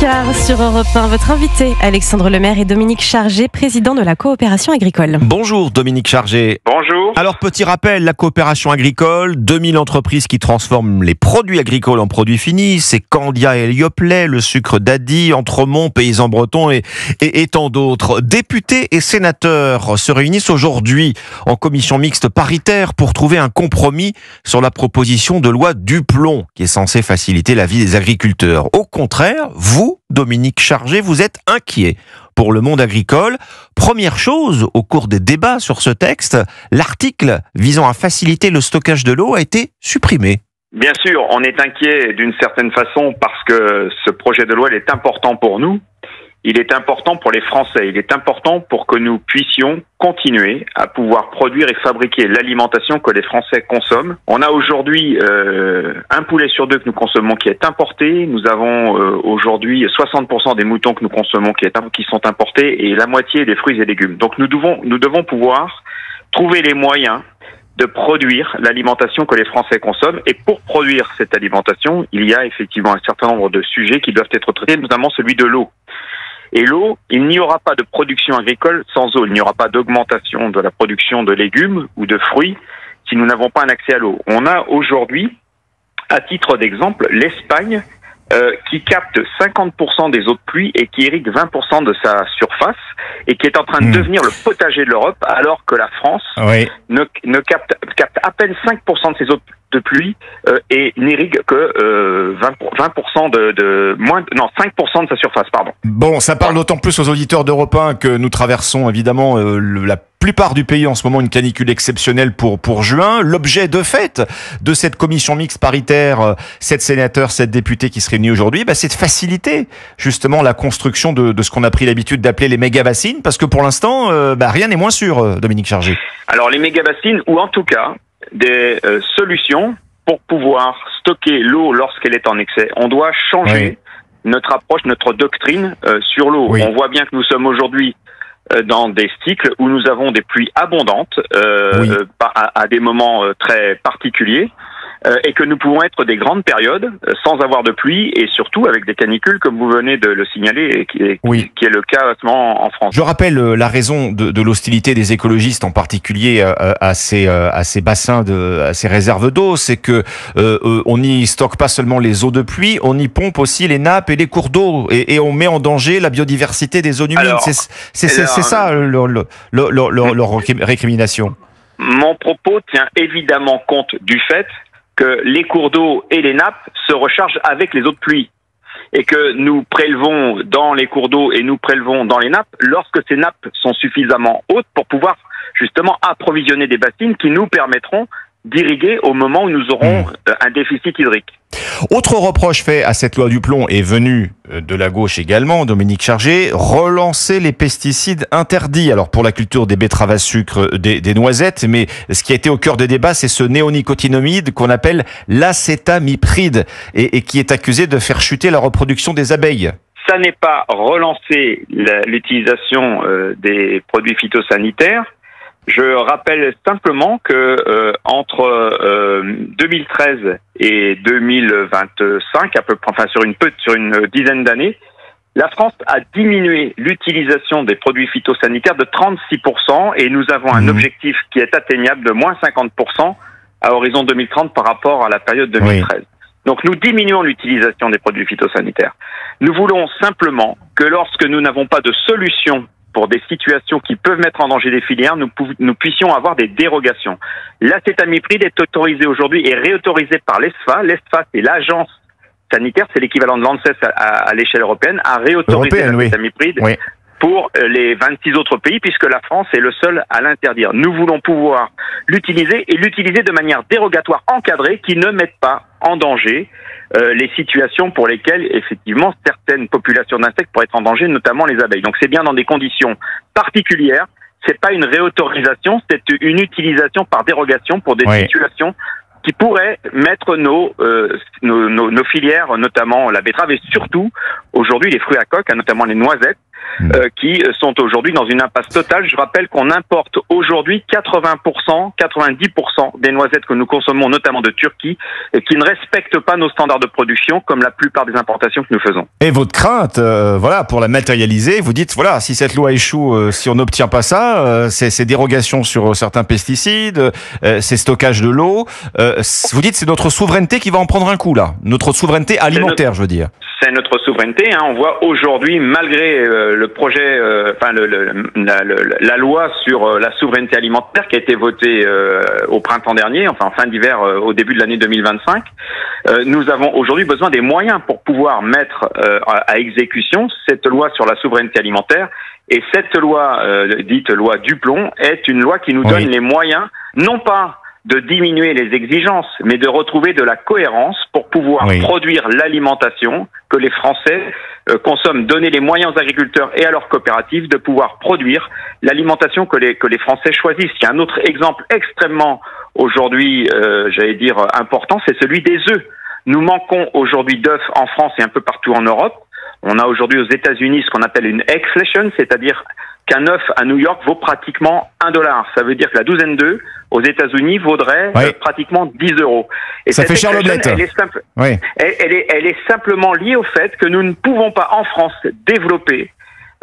8h15 sur Europe 1. Votre invité, Alexandre Lemaire et Dominique Chargé, président de la coopération agricole. Bonjour Dominique Chargé. Bonjour. Alors petit rappel, la coopération agricole, 2000 entreprises qui transforment les produits agricoles en produits finis. C'est Candia et Yoplait, le sucre d'Adi, Entremont, Paysans Bretons et tant d'autres. Députés et sénateurs se réunissent aujourd'hui en commission mixte paritaire pour trouver un compromis sur la proposition de loi Duplon qui est censée faciliter la vie des agriculteurs. Au contraire, vous, Dominique Chargé, vous êtes inquiet pour le monde agricole. Première chose, au cours des débats sur ce texte, l'article visant à faciliter le stockage de l'eau a été supprimé. Bien sûr, on est inquiet d'une certaine façon parce que ce projet de loi il est important pour nous. Il est important pour les Français. Il est important pour que nous puissions continuer à pouvoir produire et fabriquer l'alimentation que les Français consomment. On a aujourd'hui un poulet sur deux que nous consommons qui est importé. Nous avons aujourd'hui 60% des moutons que nous consommons qui sont importés et la moitié des fruits et légumes. Donc nous devons pouvoir trouver les moyens de produire l'alimentation que les Français consomment. Et pour produire cette alimentation, il y a effectivement un certain nombre de sujets qui doivent être traités, notamment celui de l'eau. Et l'eau, il n'y aura pas de production agricole sans eau. Il n'y aura pas d'augmentation de la production de légumes ou de fruits si nous n'avons pas un accès à l'eau. On a aujourd'hui, à titre d'exemple, l'Espagne qui capte 50% des eaux de pluie et qui irrigue 20% de sa surface et qui est en train de devenir le potager de l'Europe alors que la France ne capte à peine 5% de ses eaux de pluie et n'irrigue que 5% de sa surface, pardon. Bon, ça parle d'autant plus aux auditeurs d'Europe 1 que nous traversons évidemment la plupart du pays en ce moment une canicule exceptionnelle pour juin. L'objet de fait de cette commission mixte paritaire, 7 sénateurs, 7 députés qui se réunissent aujourd'hui, c'est de faciliter justement la construction de ce qu'on a pris l'habitude d'appeler les méga-bassines, parce que pour l'instant, rien n'est moins sûr, Dominique Chargé. Alors les méga-bassines, ou en tout cas des solutions pour pouvoir stocker l'eau lorsqu'elle est en excès. On doit changer notre approche, notre doctrine sur l'eau. Oui. On voit bien que nous sommes aujourd'hui dans des cycles où nous avons des pluies abondantes à des moments très particuliers et que nous pouvons être des grandes périodes sans avoir de pluie et surtout avec des canicules comme vous venez de le signaler et qui est le cas en France. Je rappelle la raison de l'hostilité des écologistes en particulier à ces bassins, à ces réserves d'eau, c'est que on n'y stocke pas seulement les eaux de pluie, on y pompe aussi les nappes et les cours d'eau et on met en danger la biodiversité des zones humides. C'est ça leur récrimination. Mon propos tient évidemment compte du fait que les cours d'eau et les nappes se rechargent avec les eaux de pluie et que nous prélevons dans les cours d'eau et nous prélevons dans les nappes lorsque ces nappes sont suffisamment hautes pour pouvoir justement approvisionner des bassines qui nous permettront d'irriguer au moment où nous aurons un déficit hydrique. Autre reproche fait à cette loi Duplon est venu de la gauche également, Dominique Chargé, relancer les pesticides interdits. Alors pour la culture des betteraves à sucre, des noisettes, mais ce qui a été au cœur des débats, c'est ce néonicotinoïde qu'on appelle l'acétamipride et qui est accusé de faire chuter la reproduction des abeilles. Ça n'est pas relancer l'utilisation des produits phytosanitaires. Je rappelle simplement que entre 2013 et 2025, à peu près, sur une dizaine d'années, la France a diminué l'utilisation des produits phytosanitaires de 36% et nous avons un objectif qui est atteignable de moins 50% à horizon 2030 par rapport à la période 2013. Donc nous diminuons l'utilisation des produits phytosanitaires. Nous voulons simplement que lorsque nous n'avons pas de solution pour des situations qui peuvent mettre en danger des filières, nous puissions avoir des dérogations. L'acétamipride est autorisé aujourd'hui et réautorisé par l'ESFA. L'ESFA, c'est l'agence sanitaire, c'est l'équivalent de l'ANSES à l'échelle européenne, a réautorisé l'acétamipride pour les 26 autres pays, puisque la France est le seul à l'interdire. Nous voulons pouvoir l'utiliser et l'utiliser de manière dérogatoire, encadrée, qui ne mette pas en danger les situations pour lesquelles, effectivement, certaines populations d'insectes pourraient être en danger, notamment les abeilles. Donc c'est bien dans des conditions particulières, c'est pas une réautorisation, c'est une utilisation par dérogation pour des situations qui pourraient mettre nos filières, notamment la betterave et surtout, aujourd'hui, les fruits à coque, notamment les noisettes, qui sont aujourd'hui dans une impasse totale. Je rappelle qu'on importe aujourd'hui 80%, 90% des noisettes que nous consommons, notamment de Turquie, et qui ne respectent pas nos standards de production, comme la plupart des importations que nous faisons. Et votre crainte, voilà, pour la matérialiser, vous dites, voilà, si cette loi échoue, si on n'obtient pas ça, ces dérogations sur certains pesticides, ces stockages de l'eau, vous dites, c'est notre souveraineté qui va en prendre un coup, là. Notre souveraineté alimentaire, je veux dire. C'est notre souveraineté. On voit aujourd'hui, malgré le projet, la loi sur la souveraineté alimentaire qui a été votée au printemps dernier, enfin en fin d'hiver, au début de l'année 2025, nous avons aujourd'hui besoin des moyens pour pouvoir mettre à exécution cette loi sur la souveraineté alimentaire. Et cette loi, dite loi Duplon, est une loi qui nous donne les moyens, non pas de diminuer les exigences, mais de retrouver de la cohérence pour pouvoir produire l'alimentation que les Français consomment, donner les moyens aux agriculteurs et à leurs coopératives de pouvoir produire l'alimentation que les Français choisissent. Il y a un autre exemple extrêmement aujourd'hui, j'allais dire important, c'est celui des œufs. Nous manquons aujourd'hui d'œufs en France et un peu partout en Europe. On a aujourd'hui aux États-Unis ce qu'on appelle une eggflation, c'est-à-dire qu'un œuf à New York vaut pratiquement $1. Ça veut dire que la douzaine d'œufs aux États-Unis vaudrait pratiquement 10 €. Et ça fait cher l'omelette. Elle est simplement liée au fait que nous ne pouvons pas en France développer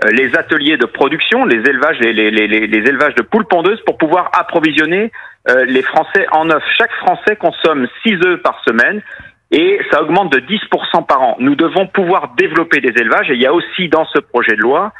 les ateliers de production, les élevages de poules pondeuses pour pouvoir approvisionner les Français en œufs. Chaque Français consomme 6 œufs par semaine. Et ça augmente de 10% par an. Nous devons pouvoir développer des élevages. Et il y a aussi dans ce projet de loi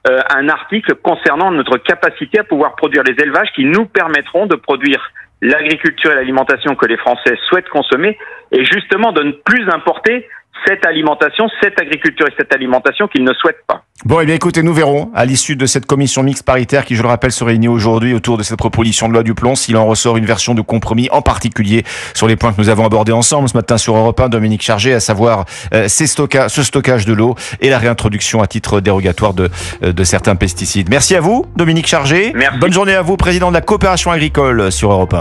un article concernant notre capacité à pouvoir produire les élevages qui nous permettront de produire l'agriculture et l'alimentation que les Français souhaitent consommer et justement de ne plus importer cette alimentation, cette agriculture et cette alimentation qu'ils ne souhaitent pas. Bon, eh bien écoutez, nous verrons à l'issue de cette commission mixte paritaire qui, je le rappelle, se réunit aujourd'hui autour de cette proposition de loi Duplon, s'il en ressort une version de compromis, en particulier sur les points que nous avons abordés ensemble ce matin sur Europe 1, Dominique Chargé, à savoir ce stockage de l'eau et la réintroduction à titre dérogatoire de certains pesticides. Merci à vous, Dominique Chargé. Merci. Bonne journée à vous, président de la coopération agricole sur Europe 1.